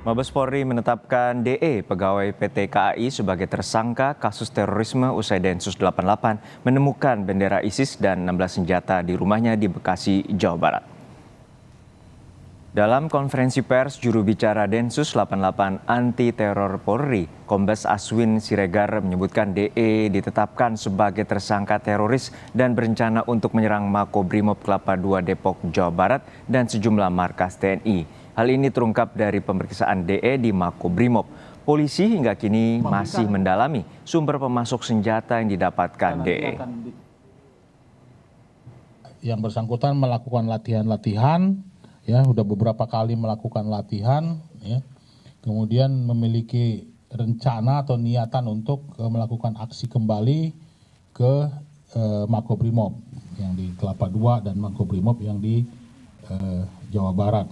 Mabes Polri menetapkan DE, pegawai PT KAI, sebagai tersangka kasus terorisme usai Densus 88 menemukan bendera ISIS dan 16 senjata di rumahnya di Bekasi, Jawa Barat. Dalam konferensi pers, juru bicara Densus 88 Anti Teror Polri, Kombes Aswin Siregar, menyebutkan DE ditetapkan sebagai tersangka teroris dan berencana untuk menyerang Makobrimob Kelapa II Depok, Jawa Barat dan sejumlah markas TNI. Hal ini terungkap dari pemeriksaan DE di Makobrimob. Polisi hingga kini masih mendalami sumber pemasok senjata yang didapatkan DE. Yang bersangkutan melakukan latihan-latihan, ya, udah beberapa kali melakukan latihan, ya, kemudian memiliki rencana atau niatan untuk melakukan aksi kembali ke Makobrimob yang di Kelapa II dan Makobrimob yang di Jawa Barat.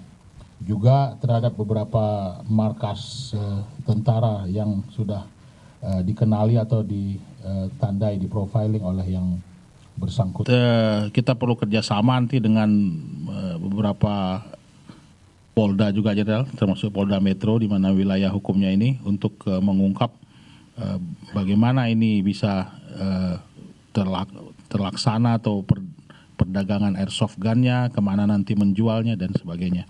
Juga terhadap beberapa markas tentara yang sudah dikenali atau ditandai, di profiling oleh yang bersangkutan. Kita perlu kerjasama nanti dengan beberapa Polda juga, Jenderal, termasuk Polda Metro, di mana wilayah hukumnya ini, untuk mengungkap bagaimana ini bisa terlaksana atau perdagangan airsoft gun-nya, kemana nanti menjualnya dan sebagainya.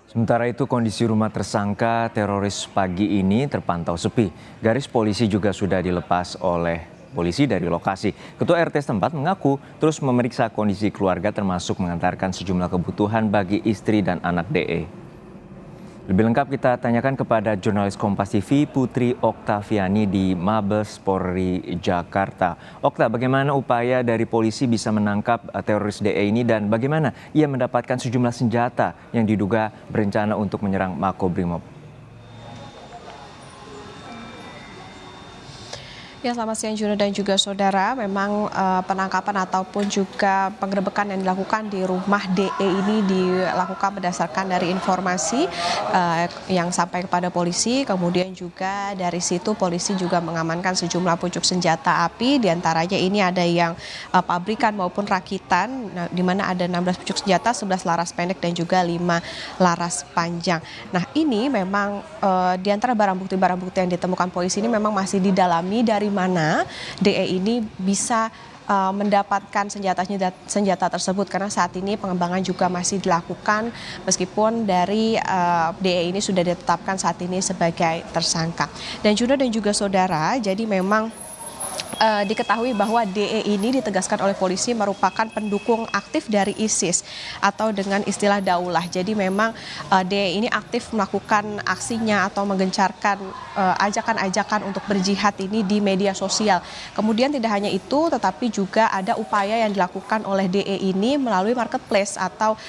Sementara itu, kondisi rumah tersangka teroris pagi ini terpantau sepi. Garis polisi juga sudah dilepas oleh polisi dari lokasi. Ketua RT setempat mengaku terus memeriksa kondisi keluarga, termasuk mengantarkan sejumlah kebutuhan bagi istri dan anak DE. Lebih lengkap kita tanyakan kepada jurnalis Kompas TV Putri Oktaviani di Mabes Polri Jakarta. Okta, bagaimana upaya dari polisi bisa menangkap teroris DE ini dan bagaimana ia mendapatkan sejumlah senjata yang diduga berencana untuk menyerang Makobrimob? Ya, selamat siang Juno dan juga saudara. Memang penangkapan ataupun juga penggerebekan yang dilakukan di rumah DE ini dilakukan berdasarkan dari informasi yang sampai kepada polisi. Kemudian juga dari situ polisi juga mengamankan sejumlah pucuk senjata api. Di antaranya ini ada yang pabrikan maupun rakitan, di mana ada 16 pucuk senjata, 11 laras pendek dan juga 5 laras panjang. Nah, ini memang di antara barang bukti yang ditemukan polisi ini memang masih didalami dari mana DE ini bisa mendapatkan senjata tersebut, karena saat ini pengembangan juga masih dilakukan meskipun dari DE ini sudah ditetapkan saat ini sebagai tersangka. Dan juga saudara, jadi memang diketahui bahwa DE ini ditegaskan oleh polisi merupakan pendukung aktif dari ISIS atau dengan istilah daulah. Jadi memang DE ini aktif melakukan aksinya atau menggencarkan ajakan-ajakan untuk berjihad ini di media sosial. Kemudian tidak hanya itu, tetapi juga ada upaya yang dilakukan oleh DE ini melalui marketplace atau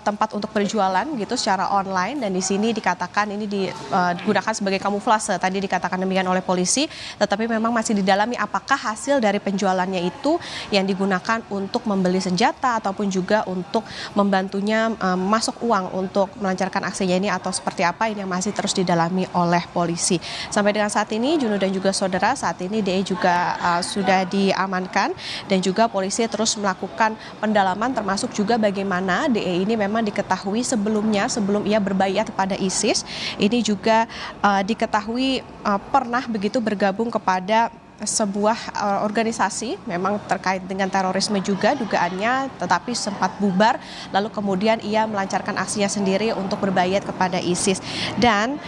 tempat untuk berjualan gitu secara online, dan di sini dikatakan ini digunakan sebagai kamuflase, tadi dikatakan demikian oleh polisi, tetapi memang masih didalami apakah hasil dari penjualannya itu yang digunakan untuk membeli senjata ataupun juga untuk membantunya masuk uang untuk melancarkan aksinya ini atau seperti apa, ini yang masih terus didalami oleh polisi. Sampai dengan saat ini, Juno dan juga saudara, saat ini DE juga sudah diamankan dan juga polisi terus melakukan pendalaman, termasuk juga bagaimana DE ini memang diketahui sebelumnya, sebelum ia berbaiat kepada ISIS, ini juga diketahui pernah begitu bergabung kepada sebuah organisasi memang terkait dengan terorisme juga dugaannya, tetapi sempat bubar, lalu kemudian ia melancarkan aksinya sendiri untuk berbaiat kepada ISIS. Dan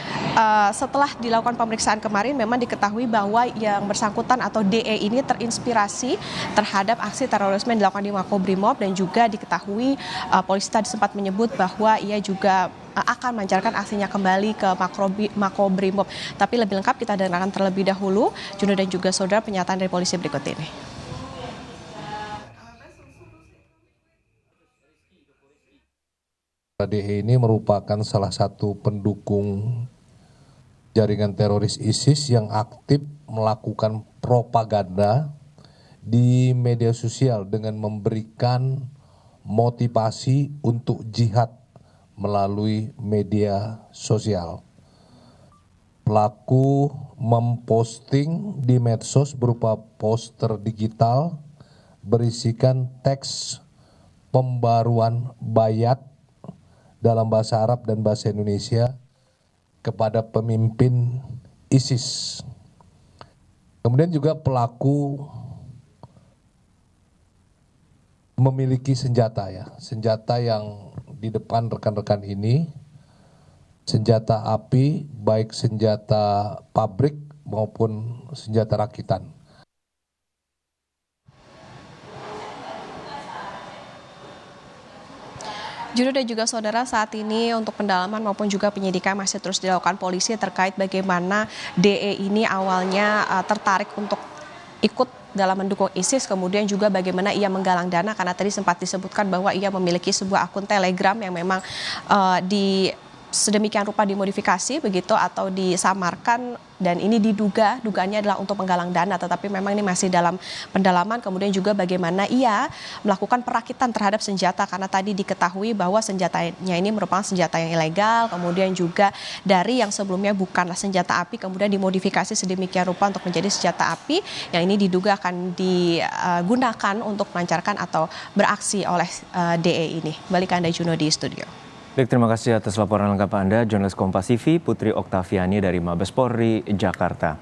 setelah dilakukan pemeriksaan kemarin memang diketahui bahwa yang bersangkutan atau DE ini terinspirasi terhadap aksi terorisme yang dilakukan di Makobrimob, dan juga diketahui polisi tadi sempat menyebut bahwa ia juga akan melancarkan aksinya kembali ke Makobrimob. Tapi lebih lengkap kita dengarkan terlebih dahulu Juno dan juga saudara pernyataan dari polisi berikut ini. DE ini merupakan salah satu pendukung jaringan teroris ISIS yang aktif melakukan propaganda di media sosial dengan memberikan motivasi untuk jihad melalui media sosial. Pelaku memposting di medsos berupa poster digital berisikan teks pembaruan baiat dalam bahasa Arab dan bahasa Indonesia kepada pemimpin ISIS. Kemudian juga pelaku memiliki senjata senjata yang di depan rekan-rekan ini, senjata api, baik senjata pabrik maupun senjata rakitan. Juno dan juga saudara, saat ini untuk pendalaman maupun juga penyidikan masih terus dilakukan polisi terkait bagaimana DE ini awalnya tertarik untuk ikut dalam mendukung ISIS, kemudian juga bagaimana ia menggalang dana, karena tadi sempat disebutkan bahwa ia memiliki sebuah akun Telegram yang memang sedemikian rupa dimodifikasi begitu atau disamarkan, dan ini dugaannya adalah untuk menggalang dana, tetapi memang ini masih dalam pendalaman. Kemudian juga bagaimana ia melakukan perakitan terhadap senjata, karena tadi diketahui bahwa senjatanya ini merupakan senjata yang ilegal, kemudian juga dari yang sebelumnya bukanlah senjata api kemudian dimodifikasi sedemikian rupa untuk menjadi senjata api yang ini diduga akan digunakan untuk melancarkan atau beraksi oleh DE ini. Balik ke Anda Juno di studio. Baik, terima kasih atas laporan lengkap Anda, jurnalis Kompas TV Putri Oktaviani dari Mabes Polri, Jakarta.